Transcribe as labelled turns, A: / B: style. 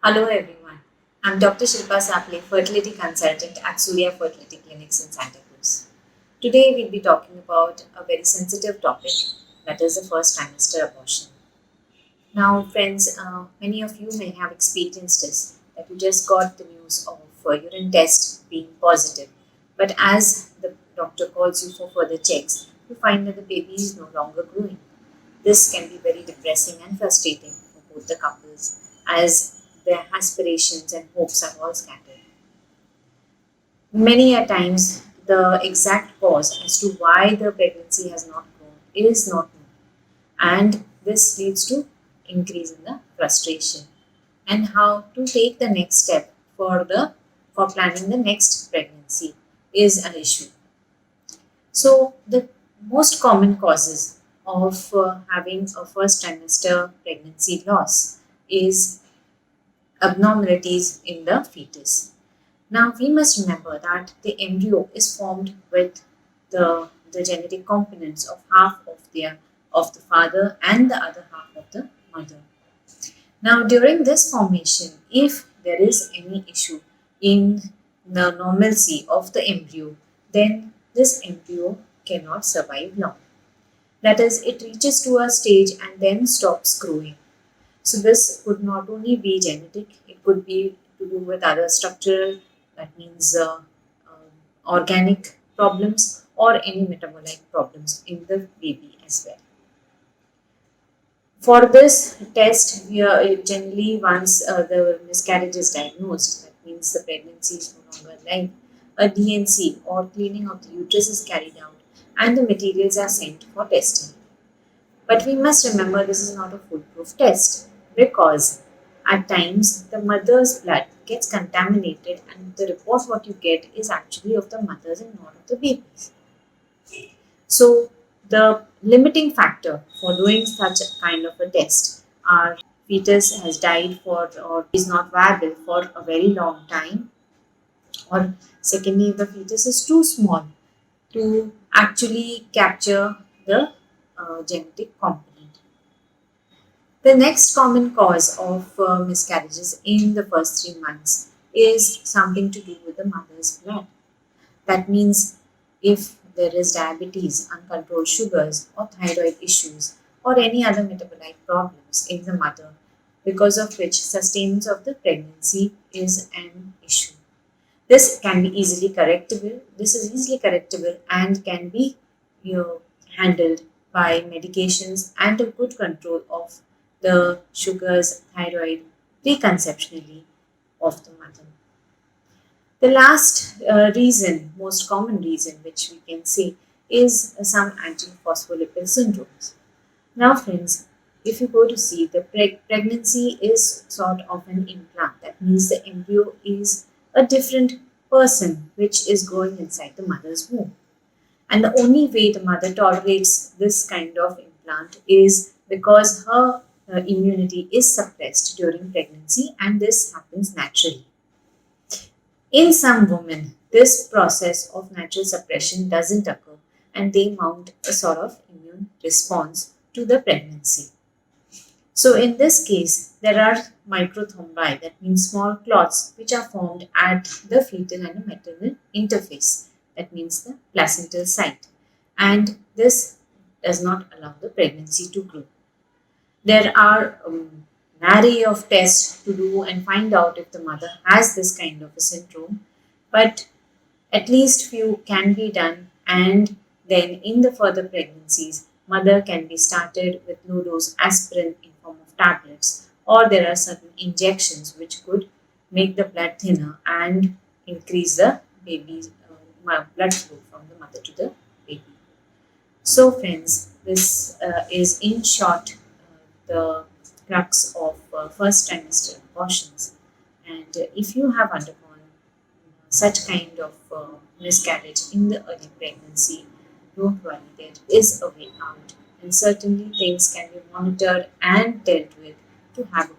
A: Hello everyone. I'm Dr. Shilpa Saple, fertility consultant at Surya Fertility Clinics in Santa Cruz. Today we'll be talking about a very sensitive topic, that is the first trimester abortion. Now friends, many of you may have experienced this, that you just got the news of urine test being positive, but as the doctor calls you for further checks, you find that the baby is no longer growing. This can be very depressing and frustrating for both the couples as their aspirations and hopes are all scattered. Many a times, the exact cause as to why the pregnancy has not grown is not known, and this leads to increase in the frustration and how to take the next step for planning the next pregnancy is an issue. So, the most common causes of having a first trimester pregnancy loss is abnormalities in the fetus. Now, we must remember that the embryo is formed with the genetic components of half of the father and the other half of the mother. Now, during this formation, if there is any issue in the normalcy of the embryo, then this embryo cannot survive long. That is, it reaches to a stage and then stops growing. So, this could not only be genetic, it could be to do with other structural, that means organic problems or any metabolic problems in the baby as well. For this test, we are generally once the miscarriage is diagnosed, that means the pregnancy is no longer alive, a DNC or cleaning of the uterus is carried out and the materials are sent for testing. But we must remember this is not a foolproof test because at times the mother's blood gets contaminated and the report what you get is actually of the mothers and not of the babies. So, the limiting factor for doing such a kind of a test are fetus has died for or is not viable for a very long time, or secondly, if the fetus is too small to actually capture the genetic component. The next common cause of miscarriages in the first 3 months is something to do with the mother's blood. That means if there is diabetes, uncontrolled sugars, or thyroid issues, or any other metabolic problems in the mother, because of which sustenance of the pregnancy is an issue. This can be easily correctable. This is easily correctable and can be handled by medications and a good control of the sugars, thyroid, preconceptionally of the mother. The last most common reason, which we can say, is some antiphospholipid syndromes. Now, friends, if you go to see, the pregnancy is sort of an implant. That means the embryo is a different person which is growing inside the mother's womb. And the only way the mother tolerates this kind of implant is because her immunity is suppressed during pregnancy, and this happens naturally. In some women, this process of natural suppression doesn't occur and they mount a sort of immune response to the pregnancy. So, in this case, there are microthrombi, that means small clots, which are formed at the fetal and maternal interface, that means the placental site, and this does not allow the pregnancy to grow. There are an array of tests to do and find out if the mother has this kind of a syndrome, but at least few can be done, and then in the further pregnancies, mother can be started with low dose aspirin in form of tablets, or there are certain injections which could make the blood thinner and increase the baby's blood flow from the mother to the baby. So, friends, this is in short the crux of first trimester abortions. And if you have undergone such kind of miscarriage in the early pregnancy, don't worry, there is a way out. And certainly things can be monitored and dealt with to have a